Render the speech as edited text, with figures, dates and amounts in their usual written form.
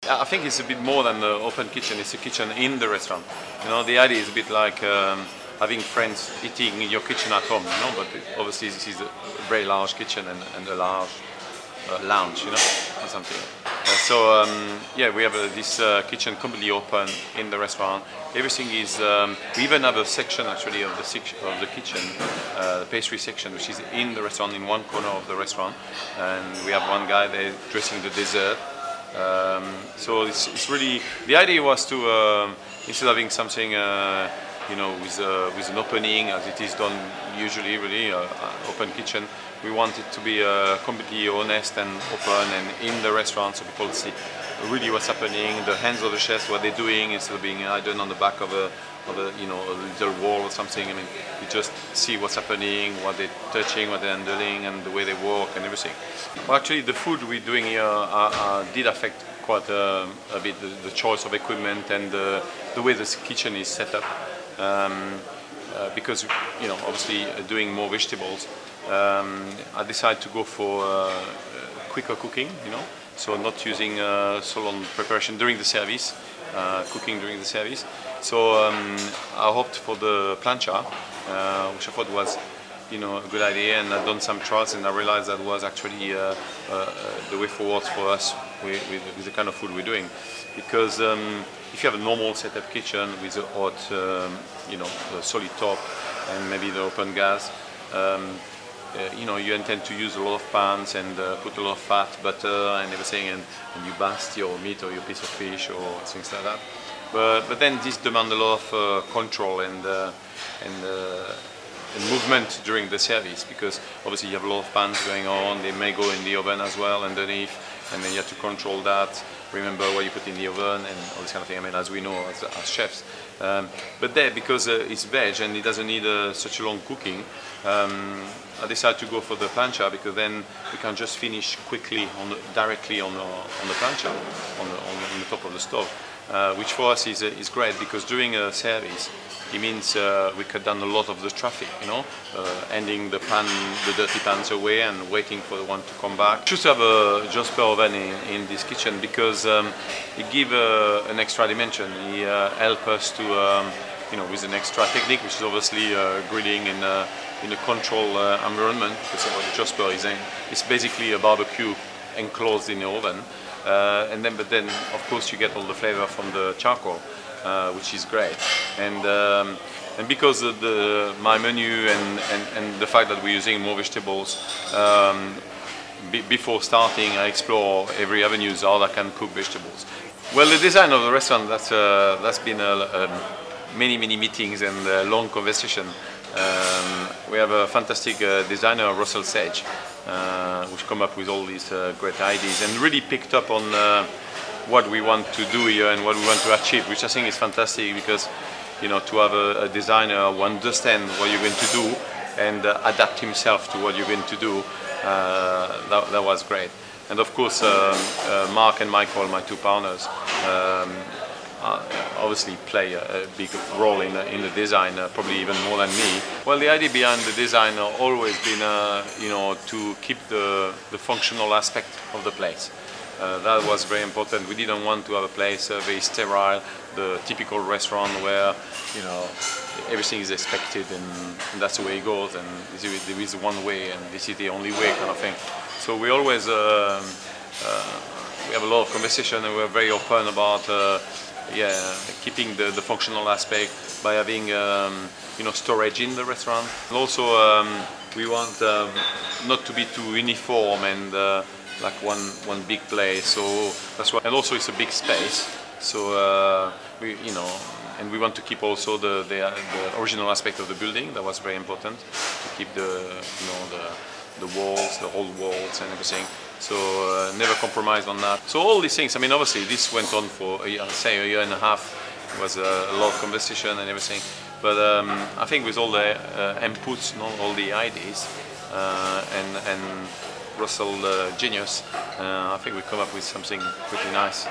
I think it's a bit more than the open kitchen. It's a kitchen in the restaurant. You know, the idea is a bit like having friends eating in your kitchen at home. You know, but obviously this is a very large kitchen and a large lounge, you know, or something. Yeah, we have this kitchen completely open in the restaurant. Everything is. We even have a section actually of the kitchen, the pastry section, which is in the restaurant in one corner of the restaurant, and we have one guy there dressing the dessert. So it's really, the idea was to instead of having something you know, with an opening as it is done usually, really open kitchen, we want it to be completely honest and open and in the restaurant, so people see really what's happening, the hands of the chefs, what they're doing, instead of being hidden on the back of a you know, a little wall or something. I mean, you just see what's happening, what they're touching, what they're handling, and the way they work and everything. Well, actually, the food we're doing here did affect quite a bit the choice of equipment and the way this kitchen is set up. Because, you know, obviously doing more vegetables, I decided to go for quicker cooking, you know, so not using so long preparation during the service, cooking during the service. So I opted for the plancha, which I thought was, you know, a good idea, and I've done some trials and I realized that was actually the way forward for us with the kind of food we're doing. Because if you have a normal setup kitchen with a hot, you know, a solid top and maybe the open gas, you know, you intend to use a lot of pans and put a lot of fat, butter and everything, and you baste your meat or your piece of fish or things like that. But then this demands a lot of control and movement during the service, because obviously you have a lot of pans going on, they may go in the oven as well underneath, and then you have to control that, remember what you put in the oven and all this kind of thing, I mean, as we know as chefs. But there, because it's veg and it doesn't need such a long cooking, I decided to go for the plancha, because then we can just finish quickly directly on the plancha, on the top of the stove, which for us is great, because during a service, it means we cut down a lot of the traffic, you know, ending the dirty pans away and waiting for the one to come back. Just to have a Josper oven in this kitchen, because it gives an extra dimension. It helps us to, you know, with an extra technique, which is obviously grilling in a controlled environment, because what Josper is it's basically a barbecue enclosed in the oven, but then of course you get all the flavor from the charcoal. Which is great, and because of my menu and the fact that we're using more vegetables, before starting I explore every avenue how I can cook vegetables. Well, the design of the restaurant, that's been many meetings and long conversation. We have a fantastic designer, Russell Sage, which come up with all these great ideas and really picked up on what we want to do here and what we want to achieve, which I think is fantastic, because, you know, to have a designer who understands what you're going to do and adapt himself to what you're going to do, that was great. And of course, Mark and Michael, my two partners, obviously play a big role in the design, probably even more than me. Well, the idea behind the design always been, you know, to keep the functional aspect of the place. That was very important. We didn't want to have a place very sterile, the typical restaurant where, you know, everything is expected and that's the way it goes, and there is one way and this is the only way kind of thing. So we always we have a lot of conversation, and we're very open about keeping the functional aspect by having you know, storage in the restaurant. And also we want not to be too uniform and like one big place, so that's why. And also it's a big space, so we, you know, and we want to keep also the original aspect of the building. That was very important, to keep the, you know, the walls, the old walls and everything. So never compromise on that. So all these things, I mean, obviously this went on for say a year and a half. It was a lot of conversation and everything, but I think with all the inputs, you know, all the ideas and Russell genius, I think we come up with something pretty nice.